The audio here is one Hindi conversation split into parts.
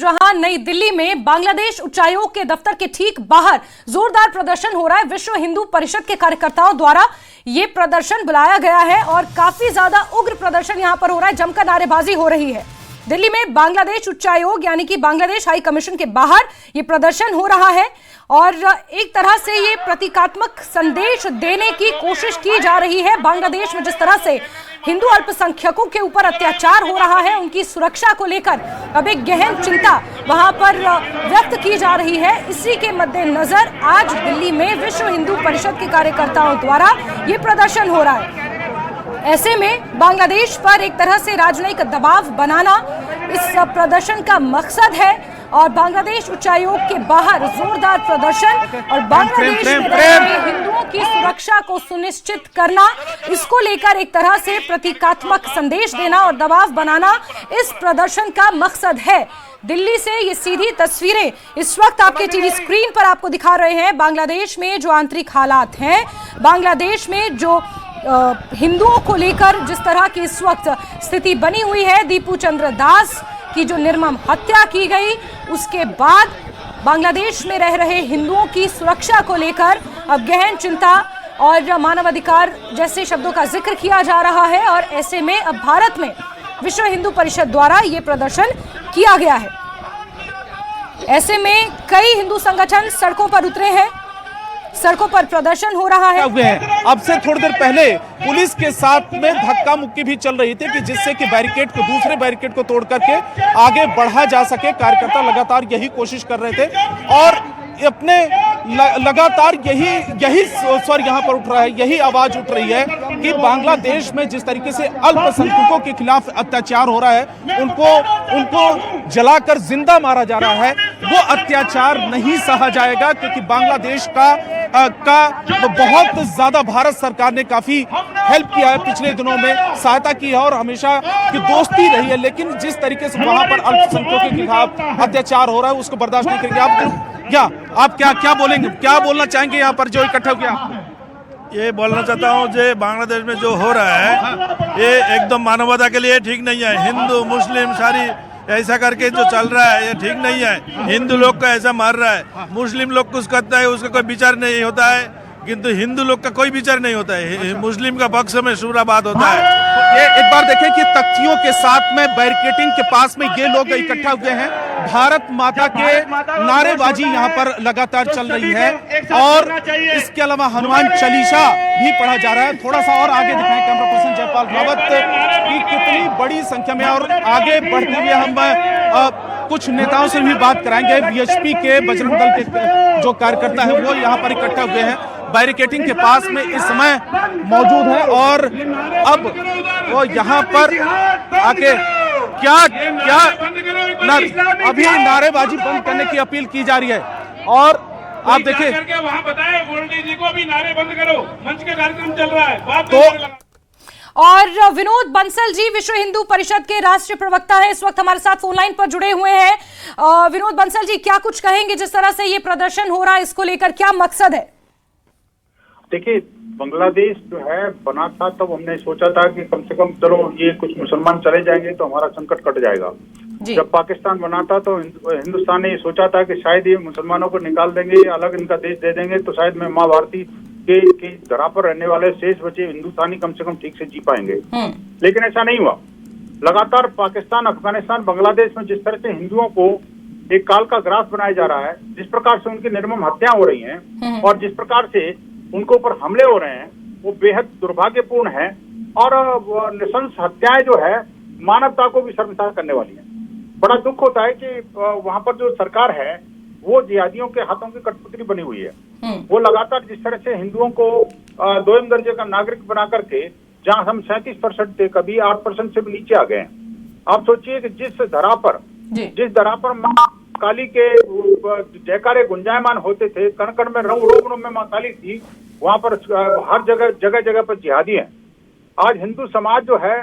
जहां नई दिल्ली में बांग्लादेश उच्चायोग के दफ्तर के ठीक बाहर जोरदार प्रदर्शन हो रहा है। विश्व हिंदू परिषद के कार्यकर्ताओं द्वारा यह प्रदर्शन बुलाया गया है और काफी ज्यादा उग्र प्रदर्शन यहां पर हो रहा है, जमकर नारेबाजी हो रही है। दिल्ली में बांग्लादेश उच्चायोग यानी कि बांग्लादेश हाई कमीशन के बाहर यह प्रदर्शन हो रहा है और एक तरह से ये प्रतीकात्मक संदेश देने की कोशिश की जा रही है। बांग्लादेश में जिस तरह से हिंदू अल्पसंख्यकों के ऊपर अत्याचार हो रहा है, उनकी सुरक्षा को लेकर अब एक गहन चिंता वहां पर व्यक्त की जा रही है। इसी के मद्देनजर आज दिल्ली में विश्व हिंदू परिषद के कार्यकर्ताओं द्वारा ये प्रदर्शन हो रहा है। ऐसे में बांग्लादेश पर एक तरह से राजनयिक दबाव बनाना इस प्रदर्शन का मकसद है और बांग्लादेश उच्चायोग के बाहर जोरदार प्रदर्शन और बांग्लादेश में रह रहे हिंदुओं की सुरक्षा को सुनिश्चित करना, इसको लेकर एक तरह से प्रतीकात्मक संदेश देना और दबाव बनाना इस प्रदर्शन का मकसद है। दिल्ली से ये सीधी तस्वीरें इस वक्त आपके टीवी स्क्रीन पर आपको दिखा रहे हैं। बांग्लादेश में जो आंतरिक हालात हैं, बांग्लादेश में जो हिंदुओं को लेकर जिस तरह की इस वक्त स्थिति बनी हुई है, दीपू चंद्र दास की जो निर्मम हत्या की गई, उसके बाद बांग्लादेश में रह रहे हिंदुओं की सुरक्षा को लेकर अब गहन चिंता और मानवाधिकार जैसे शब्दों का जिक्र किया जा रहा है और ऐसे में अब भारत में विश्व हिंदू परिषद द्वारा ये प्रदर्शन किया गया है। ऐसे में कई हिंदू संगठन सड़कों पर उतरे हैं, सड़कों पर प्रदर्शन हो रहा है। अब से थोड़ी देर पहले पुलिस के साथ में धक्का मुक्की भी चल रही थी कि जिससे कि बैरिकेड को, दूसरे बैरिकेड को तोड़ करके आगे बढ़ा जा सके। कार्यकर्ता लगातार यही कोशिश कर रहे थे और अपने लगातार यही स्वर यहाँ पर उठ रहा है, यही आवाज उठ रही है कि बांग्लादेश में जिस तरीके से अल्पसंख्यकों के खिलाफ अत्याचार हो रहा है, उनको जलाकर जिंदा मारा जा रहा है, वो अत्याचार नहीं सहा जाएगा। क्योंकि बांग्लादेश का बहुत ज्यादा भारत सरकार ने काफी हेल्प किया है, पिछले दिनों में सहायता की है और हमेशा की दोस्ती रही है। लेकिन जिस तरीके से वहां पर अल्पसंख्यकों के खिलाफ अत्याचार हो रहा है, उसको बर्दाश्त नहीं करेंगे। आप क्या बोलेंगे, क्या बोलना चाहेंगे यहाँ पर जो इकट्ठा हो गया? ये बोलना चाहता हूँ जो बांग्लादेश में जो हो रहा है ये एकदम मानवता के लिए ठीक नहीं है। हिंदू मुस्लिम सारी ऐसा करके जो चल रहा है ये ठीक नहीं है। हिंदू लोग का ऐसा मार रहा है, मुस्लिम लोग कुछ करता है उसका कोई विचार नहीं होता है, किंतु हिंदू लोग का कोई विचार नहीं होता है। मुस्लिम का पक्ष में शूराबाद होता है। ये एक बार देखें कि तख्तियों के साथ में बैरिकेडिंग के पास में ये लोग इकट्ठा हुए हैं। भारत माता के नारेबाजी यहाँ पर लगातार चल रही है और इसके अलावा हनुमान चालीसा भी पढ़ा जा रहा है। थोड़ा सा और आगे दिखाएं कैमरा पर्सन जयपाल रावत की कितनी बड़ी संख्या में, और आगे बढ़ते हुए हम कुछ नेताओं से भी बात कराएंगे। बीएचपी के, बजरंग दल के जो कार्यकर्ता है वो यहाँ पर इकट्ठा हुए हैं, बैरिकेडिंग के पास में इस समय मौजूद है और अब वो यहाँ पर आके क्या अभी नारेबाजी बंद करने की अपील की जा रही है। और आप देखिए वहाँ बताए गोल्डी जी को अभी नारे बंद करो, मंच का कार्यक्रम चल रहा है तो। और विनोद बंसल जी विश्व हिंदू परिषद के राष्ट्रीय प्रवक्ता हैं, इस वक्त हमारे साथ फोन लाइन पर जुड़े हुए हैं। विनोद बंसल जी, क्या कुछ कहेंगे जिस तरह से ये प्रदर्शन हो रहा है, इसको लेकर क्या मकसद है? देखिए, बांग्लादेश जो है बना था तब तो हमने सोचा था कि कम से कम चलो ये कुछ मुसलमान चले जाएंगे तो हमारा संकट कट जाएगा। जब पाकिस्तान बना था तो हिंदुस्तान ने ये सोचा था कि शायद ये मुसलमानों को निकाल देंगे, अलग इनका देश दे देंगे तो शायद में माँ भारती के धरा पर रहने वाले शेष बचे हिंदुस्तानी कम से कम ठीक से जी पाएंगे। लेकिन ऐसा नहीं हुआ। लगातार पाकिस्तान, अफगानिस्तान, बांग्लादेश में जिस तरह से हिंदुओं को एक काल का ग्रास बनाया जा रहा है, जिस प्रकार से उनकी निर्मम हत्या हो रही है और जिस प्रकार से उनके ऊपर हमले हो रहे हैं, वो बेहद दुर्भाग्यपूर्ण है और नृशंस हत्याएं जो है मानवता को भी शर्मसार करने वाली है। बड़ा दुख होता है कि वहां पर जो सरकार है वो जिहादियों के हाथों की कठपुतली बनी हुई है। वो लगातार जिस तरह से हिंदुओं को दोयम दर्जे का नागरिक बना करके, जहां हम 37% थे, कभी 8% से भी नीचे आ गए हैं। आप सोचिए कि जिस धरा पर माँ काली के जयकारे गुंजायमान होते थे, कण कण में रोम में माँ काली थी, वहां पर हर जगह पर जिहादी हैं। आज हिंदू समाज जो है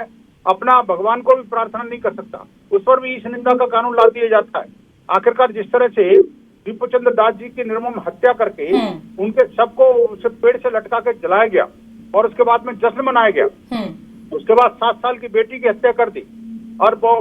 अपना भगवान को भी प्रार्थना नहीं कर सकता, उस पर भी ईश निंदा का कानून ला दिया जाता है। आखिरकार जिस तरह से दीपू चंद्र दास जी की निर्मम हत्या करके उनके शव को उसे पेड़ से लटका के जलाया गया और उसके बाद में जश्न मनाया गया, उसके बाद 7 साल की बेटी की हत्या कर दी। और वो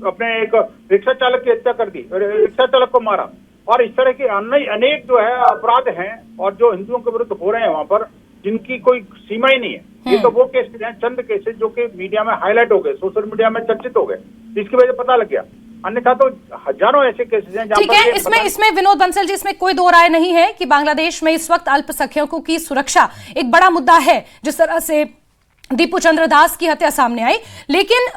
अपने एक रिक्शा चालक की हत्या कर दी, रिक्शा चालक को मारा, और इस तरह के अनेक जो है अपराध हैं और जो हिंदुओं के विरुद्ध हो रहे हैं वहां पर, जिनकी कोई सीमा ही नहीं है। ये तो वो केसेस हैं, चंद केसेस जो कि मीडिया में हाईलाइट हो गए, सोशल मीडिया में चर्चित हो गए, इसकी वजह से पता लग गया, अन्यथा तो हजारों ऐसे केसेस हैं। ठीक है, इसमें विनोद बंसल जी, इसमें कोई दो राय नहीं है कि बांग्लादेश में इस वक्त अल्पसंख्यकों की सुरक्षा एक बड़ा मुद्दा है, जिस तरह से दीपू चंद्र दास की हत्या सामने आई। लेकिन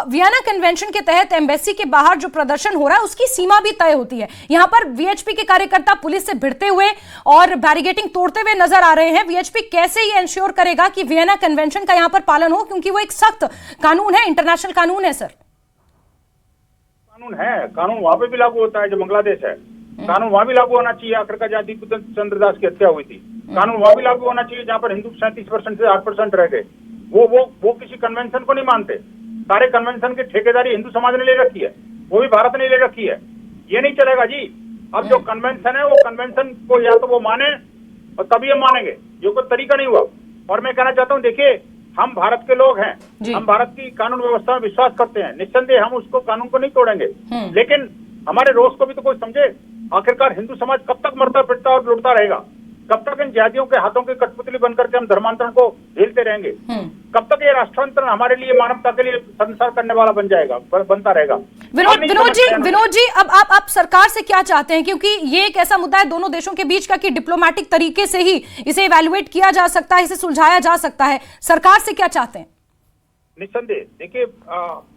वियना कन्वेंशन के तहत एम्बेसी के बाहर जो प्रदर्शन हो रहा है उसकी सीमा भी तय होती है। यहां पर वीएचपी के कार्यकर्ता पुलिस से भिड़ते हुए और बैरिकेडिंग तोड़ते हुए नजर आ रहे हैं। वीएचपी कैसे ये इंश्योर करेगा कि वियना कन्वेंशन का यहां पर पालन हो, क्योंकि वो एक सख्त कानून है, इंटरनेशनल कानून है। सर, कानून है, कानून वहां पे भी लागू होता है जो बांग्लादेश है, कानून वहां भी लागू होना चाहिए। आखिरकार जहाँ दीपू चंद्र दास की हत्या हुई थी, कानून वहां भी लागू होना चाहिए जहाँ पर हिंदू 37% से 8% रह गए। वो किसी कन्वेंशन को नहीं मानते। सारे कन्वेंशन की ठेकेदारी हिंदू समाज ने ले रखी है, वो भी भारत ने ले रखी है। ये नहीं चलेगा जी। अब जो कन्वेंशन है वो कन्वेंशन को या तो वो माने और तभी हम मानेंगे, ये कोई तरीका नहीं हुआ। और मैं कहना चाहता हूँ, देखिए हम भारत के लोग हैं, हम भारत की कानून व्यवस्था में विश्वास करते हैं, निस्संदेह हम उसको कानून को नहीं तोड़ेंगे, लेकिन हमारे रोष को भी तो कोई समझे। आखिरकार हिंदू समाज कब तक मरता पिटता और लुटता रहेगा? कब तक इन जातियों के हाथों की कठपुतली बनकर के हम धर्मांतरण को झेलते रहेंगे? कब तक ये राष्ट्रांतरण हमारे लिए, मानवता के लिए संसार करने वाला बनता रहेगा? विनोद जी, अब आप सरकार से क्या चाहते हैं, क्योंकि ये एक ऐसा मुद्दा है दोनों देशों के बीच का कि डिप्लोमेटिक तरीके से ही इसे इवैल्यूएट किया जा सकता है, इसे सुलझाया जा सकता है। सरकार से क्या चाहते हैं? निस्संदेह देखिए,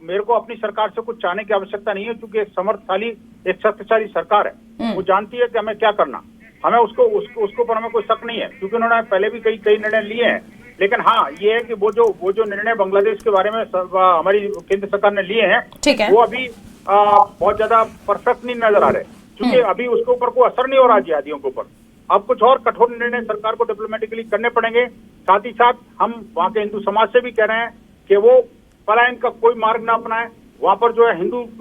मेरे को अपनी सरकार से कुछ चाहने की आवश्यकता नहीं है, क्योंकि एक समर्थशाली, एक शक्तिशाली सरकार है, वो जानती है कि हमें क्या करना। हमें उसको पर हमें कोई शक नहीं है, क्योंकि उन्होंने पहले भी कई निर्णय लिए हैं। लेकिन हाँ, ये है कि वो जो निर्णय बांग्लादेश के बारे में हमारी केंद्र सरकार ने लिए हैं, वो अभी बहुत ज्यादा परफेक्ट नहीं नजर आ रहे, क्योंकि अभी उसके ऊपर कोई असर नहीं हो रहा जिहादियों के ऊपर। अब कुछ और कठोर निर्णय सरकार को डिप्लोमेटिकली करने पड़ेंगे। साथ ही साथ हम वहाँ के हिंदू समाज से भी कह रहे हैं कि वो पलायन का कोई मार्ग न अपनाए। वहाँ पर जो है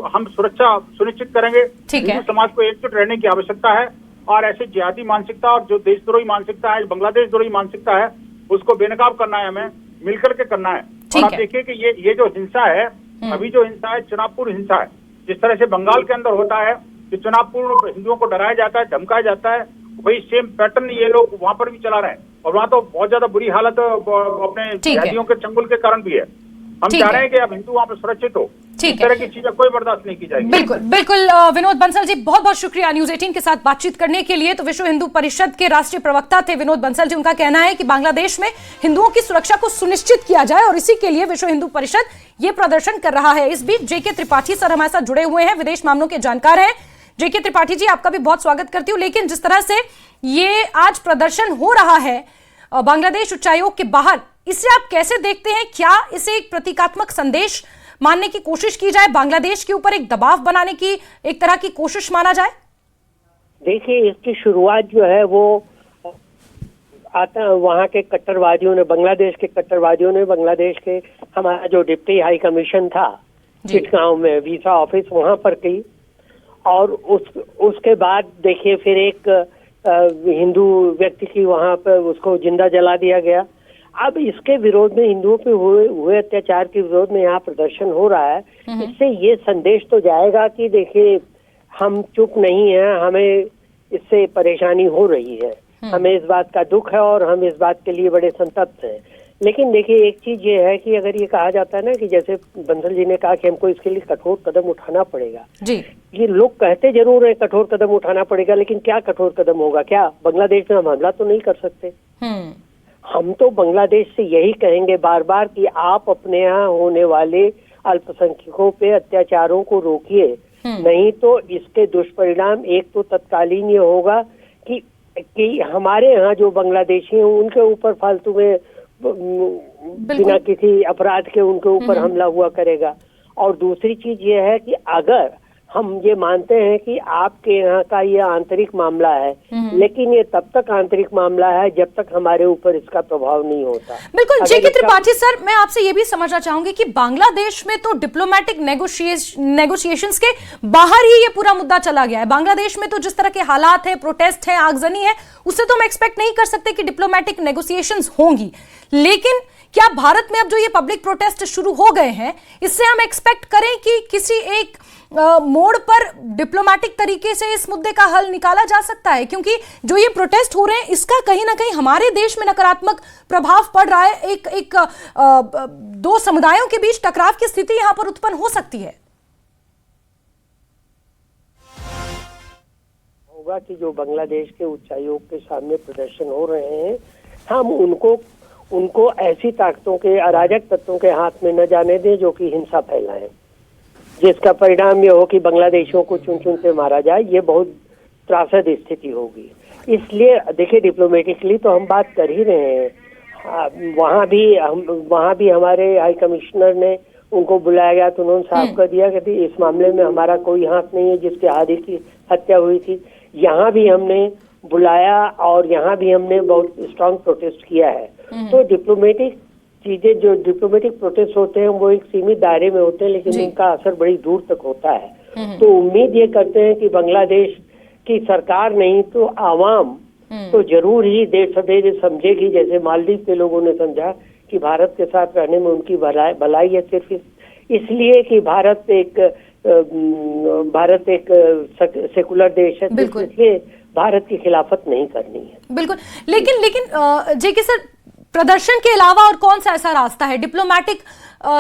हम सुरक्षा सुनिश्चित करेंगे। हिंदू समाज को एकजुट रहने की आवश्यकता है, और ऐसे जिहादी मानसिकता और जो देशद्रोही मानसिकता है, बांग्लादेश द्रोही मानसिकता है, उसको बेनकाब करना है, हमें मिलकर के करना है। और आप देखिए कि ये जो हिंसा है, अभी जो हिंसा है चुनावपूर्व हिंसा है। जिस तरह से बंगाल के अंदर होता है कि चुनावपूर्व हिंदुओं को डराया जाता है, धमकाया जाता है, वही सेम पैटर्न ये लोग वहां पर भी चला रहे हैं। और वहां तो बहुत ज्यादा बुरी हालत अपने जिहादियों के चंगुल के कारण भी है। हम चाह रहे हैं कि अब हिंदू वहां पर सुरक्षित हो। इस तरह की चीजें कोई बर्दाश्त नहीं की जाएगी। बिल्कुल विनोद बंसल जी, बहुत बहुत शुक्रिया न्यूज 18 के साथ बातचीत करने के लिए। तो विश्व हिंदू परिषद के राष्ट्रीय प्रवक्ता थे विनोद बंसल जी। उनका कहना है कि बांग्लादेश में हिंदुओं की सुरक्षा को सुनिश्चित किया जाए, और इसी के लिए विश्व हिंदू परिषद ये प्रदर्शन कर रहा है। इस बीच जेके त्रिपाठी सर हमारे साथ जुड़े हुए हैं, विदेश मामलों के जानकार हैं। जेके त्रिपाठी जी, आपका भी बहुत स्वागत करती हूँ। लेकिन जिस तरह से ये आज प्रदर्शन हो रहा है बांग्लादेश उच्चायोग के बाहर, इसे आप कैसे देखते हैं? क्या इसे एक प्रतीकात्मक संदेश मानने की कोशिश की जाए, बांग्लादेश के ऊपर एक दबाव बनाने की एक तरह की कोशिश माना जाए? देखिए, इसकी शुरुआत जो है वो वहाँ के कट्टरवादियों ने, बांग्लादेश के कट्टरवादियों ने, बांग्लादेश के हमारा जो डिप्टी हाई कमीशन था चिटगांव में, वीसा ऑफिस, वहाँ पर की। और उसके बाद देखिए फिर एक हिंदू व्यक्ति की वहाँ पर उसको जिंदा जला दिया गया। अब इसके विरोध में, हिंदुओं पे हुए अत्याचार के विरोध में यहाँ प्रदर्शन हो रहा है। इससे ये संदेश तो जाएगा कि देखिए हम चुप नहीं हैं, हमें इससे परेशानी हो रही है, हमें इस बात का दुख है और हम इस बात के लिए बड़े संतप्त हैं। लेकिन देखिए एक चीज ये है कि अगर ये कहा जाता है ना कि जैसे बंसल जी ने कहा कि हमको इसके लिए कठोर कदम उठाना पड़ेगा जी, ये लोग कहते जरूर है कठोर कदम उठाना पड़ेगा, लेकिन क्या कठोर कदम होगा? क्या बांग्लादेश में हम हमला तो नहीं कर सकते? हम तो बांग्लादेश से यही कहेंगे बार बार कि आप अपने यहाँ होने वाले अल्पसंख्यकों पे अत्याचारों को रोकिए, नहीं तो इसके दुष्परिणाम एक तो तत्कालीन ये होगा कि हमारे यहाँ जो बांग्लादेशी हैं उनके ऊपर फालतू में बिना किसी अपराध के उनके ऊपर हमला हुआ करेगा। और दूसरी चीज ये है कि अगर हम ये मानते हैं कि आपके यहाँ का ये आंतरिक मामला है, लेकिन ये तब तक आंतरिक मामला है जब तक हमारे ऊपर इसका प्रभाव नहीं होता। बिल्कुल जेके त्रिपाठी सर, मैं आपसे ये भी समझना चाहूंगी कि बांग्लादेश में तो डिप्लोमेटिक नेगोशिएशंस के बाहर ही ये पूरा मुद्दा चला गया है। बांग्लादेश में तो जिस तरह के हालात है, प्रोटेस्ट है, आगजनी है, उससे तो हम एक्सपेक्ट नहीं कर सकते कि डिप्लोमेटिक नेगोशिएशंस होंगी। लेकिन क्या भारत में अब जो ये पब्लिक प्रोटेस्ट शुरू हो गए हैं, इससे हम एक्सपेक्ट करें कि किसी एक मोड़ पर डिप्लोमेटिक तरीके से इस मुद्दे का हल निकाला जा सकता है? क्योंकि जो ये प्रोटेस्ट हो रहे हैं, इसका कहीं ना कहीं हमारे देश में नकारात्मक प्रभाव पड़ रहा है। एक दो समुदायों के बीच टकराव की स्थिति यहां पर उत्पन्न हो सकती है। होगा कि जो बांग्लादेश के उच्चायोग के सामने प्रदर्शन हो रहे हैं, हम उनको ऐसी ताकतों के, अराजक तत्वों के हाथ में न जाने दें जो कि हिंसा फैलाएं, जिसका परिणाम ये हो कि बांग्लादेशियों को चुन चुन के मारा जाए। ये बहुत त्रासद स्थिति होगी। इसलिए देखिए, डिप्लोमेटिकली तो हम बात कर ही रहे हैं। वहाँ भी हमारे हाई कमिश्नर ने उनको बुलाया गया तो उन्होंने साफ कर दिया कि इस मामले में हमारा कोई हाथ नहीं है, जिसके हादी की हत्या हुई थी। यहाँ भी हमने बुलाया और यहाँ भी हमने बहुत स्ट्रांग प्रोटेस्ट किया है। तो डिप्लोमेटिक चीजें, जो डिप्लोमेटिक प्रोटेस्ट होते हैं, वो एक सीमित दायरे में होते हैं, लेकिन उनका असर बड़ी दूर तक होता है। तो उम्मीद ये करते हैं कि बांग्लादेश की सरकार नहीं तो आवाम तो जरूर ही देर सवेर समझेगी, जैसे मालदीव के लोगों ने समझा कि भारत के साथ रहने में उनकी भलाई है, सिर्फ इसलिए कि भारत एक सेकुलर देश है, इसलिए भारत की खिलाफत नहीं करनी है। बिल्कुल, लेकिन जेके सर, प्रदर्शन के अलावा और कौन सा ऐसा रास्ता है? डिप्लोमेटिक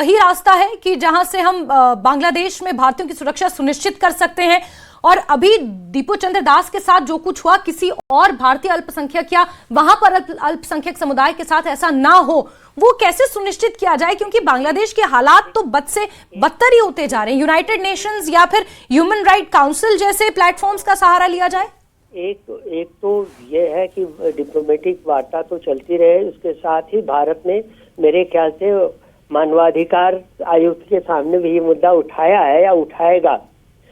ही रास्ता है कि जहां से हम बांग्लादेश में भारतीयों की सुरक्षा सुनिश्चित कर सकते हैं? और अभी दीपू चंद्र दास के साथ जो कुछ हुआ, किसी और भारतीय अल्पसंख्यक या वहां पर अल्पसंख्यक समुदाय के साथ ऐसा ना हो, वो कैसे सुनिश्चित किया जाए? क्योंकि बांग्लादेश के हालात तो बद से बदतर ही होते जा रहे हैं। यूनाइटेड नेशंस या फिर ह्यूमन राइट काउंसिल जैसे प्लेटफॉर्म्स का सहारा लिया जाए? एक तो ये है कि डिप्लोमेटिक वार्ता तो चलती रहे, उसके साथ ही भारत ने मेरे ख्याल से मानवाधिकार आयुक्त के सामने भी ये मुद्दा उठाया है या उठाएगा,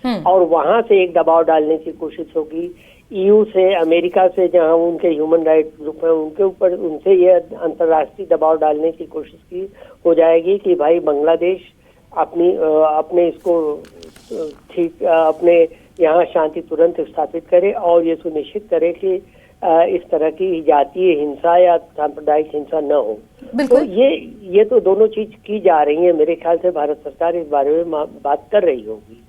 और वहां से एक दबाव डालने की कोशिश होगी। ईयू से, अमेरिका से, जहां उनके ह्यूमन राइट ग्रुप है, उनके ऊपर उनसे ये अंतर्राष्ट्रीय दबाव डालने की कोशिश की हो जाएगी कि भाई बांग्लादेश अपने इसको ठीक अपने यहाँ शांति तुरंत स्थापित करे और ये सुनिश्चित करे कि इस तरह की जातीय हिंसा या सांप्रदायिक हिंसा न हो। तो ये तो दोनों चीज की जा रही है। मेरे ख्याल से भारत सरकार इस बारे में बात कर रही होगी।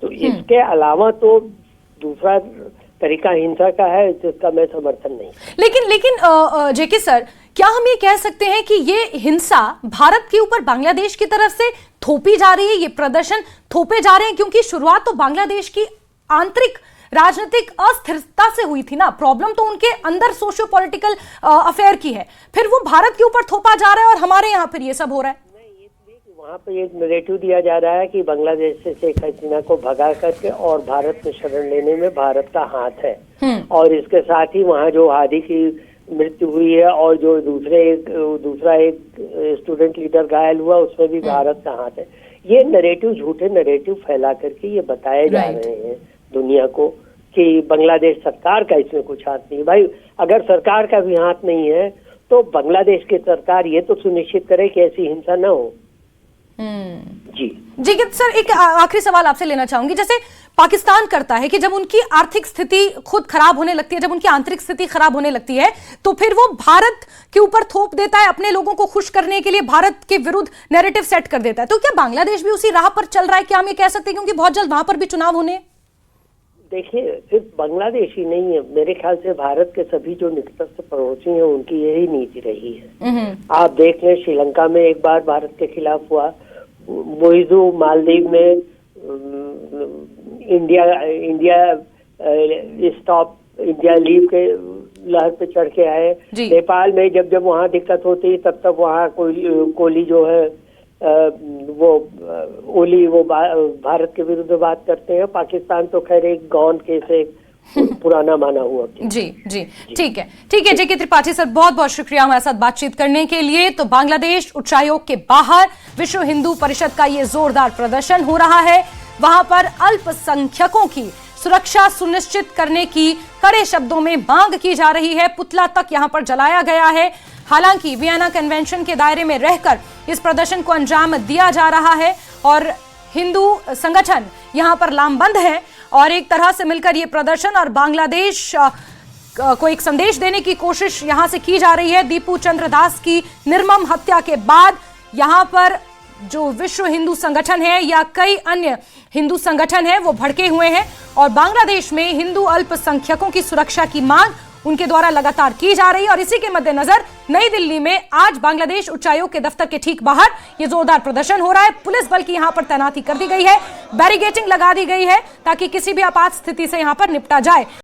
तो इसके अलावा तो दूसरा तरीका हिंसा का है, जिसका मैं समर्थन नहीं। लेकिन जेके सर, क्या हम ये कह सकते हैं कि ये हिंसा भारत के ऊपर बांग्लादेश की तरफ से थोपी जा रही है, ये प्रदर्शन थोपे जा रहे हैं? क्योंकि शुरुआत तो बांग्लादेश की आंतरिक राजनीतिक अस्थिरता से हुई थी ना। प्रॉब्लम तो उनके अंदर सोशियो पॉलिटिकल अफेयर की है, फिर वो भारत के ऊपर थोपा जा रहा है और हमारे यहाँ फिर ये सब हो रहा है। वहाँ पे एक नैरेटिव दिया जा रहा है कि बांग्लादेश से शेख हसीना को भगा करके और भारत में शरण लेने में भारत का हाथ है, और इसके साथ ही वहाँ जो हादी की मृत्यु हुई है और जो दूसरा एक स्टूडेंट लीडर घायल हुआ, उसमें भी भारत का हाथ है। ये नैरेटिव, झूठे नैरेटिव फैला करके ये बताए जा रहे हैं दुनिया को कि बांग्लादेश सरकार का इसमें कुछ हाथ नहीं। भाई, अगर सरकार का भी हाथ नहीं है तो बांग्लादेश की सरकार ये तो सुनिश्चित करे कि ऐसी हिंसा न हो। जी सर, एक आखिरी सवाल आपसे लेना चाहूंगी। जैसे पाकिस्तान करता है कि जब उनकी आर्थिक स्थिति खुद खराब होने लगती है, जब उनकी आंतरिक स्थिति खराब होने लगती है, तो फिर वो भारत के ऊपर थोप देता है, अपने लोगों को खुश करने के लिए भारत के विरुद्ध नैरेटिव सेट कर देता है। तो क्या बांग्लादेश भी उसी राह पर चल रहा है? क्या हम ये कह सकते हैं? क्योंकि बहुत जल्द वहां पर भी चुनाव होने। देखिए, सिर्फ बांग्लादेश ही नहीं है, मेरे ख्याल से भारत के सभी जो निकटस्थ पड़ोसी हैं उनकी यही नीति रही है। आप देख लें, श्रीलंका में एक बार भारत के खिलाफ हुआ, मोइजू मालदीव में इंडिया लीव के लहर पे चढ़ के आए। नेपाल में जब वहाँ दिक्कत होती तब वहाँ कोली जो है वो भारत के विरुद्ध बात करते हैं। पाकिस्तान तो खैर एक गौन केस है, पुराना माना हुआ। जी, ठीक है जेके त्रिपाठी सर, बहुत बहुत शुक्रिया हमारे साथ बातचीत करने के लिए। तो बांग्लादेश उच्चायोग के बाहर विश्व हिंदू परिषद का ये जोरदार प्रदर्शन हो रहा है। वहां पर अल्पसंख्यकों की सुरक्षा सुनिश्चित करने की कड़े शब्दों में मांग की जा रही है। पुतला तक यहां पर जलाया गया है। हालांकि वियना कन्वेंशन के दायरे में रहकर इस प्रदर्शन को अंजाम दिया जा रहा है और हिंदू संगठन यहां पर लामबंद है और एक तरह से मिलकर ये प्रदर्शन और बांग्लादेश को एक संदेश देने की कोशिश यहां से की जा रही है। दीपू चंद्र दास की निर्मम हत्या के बाद यहां पर जो विश्व हिंदू संगठन है या कई अन्य हिंदू संगठन है वो भड़के हुए हैं और बांग्लादेश में हिंदू अल्पसंख्यकों की सुरक्षा की मांग उनके द्वारा लगातार की जा रही है। और इसी के मद्देनजर नई दिल्ली में आज बांग्लादेश उच्चायोग के दफ्तर के ठीक बाहर ये जोरदार प्रदर्शन हो रहा है। पुलिस बल की यहां पर तैनाती कर दी गई है, बैरिकेडिंग लगा दी गई है ताकि किसी भी आपात स्थिति से यहां पर निपटा जाए।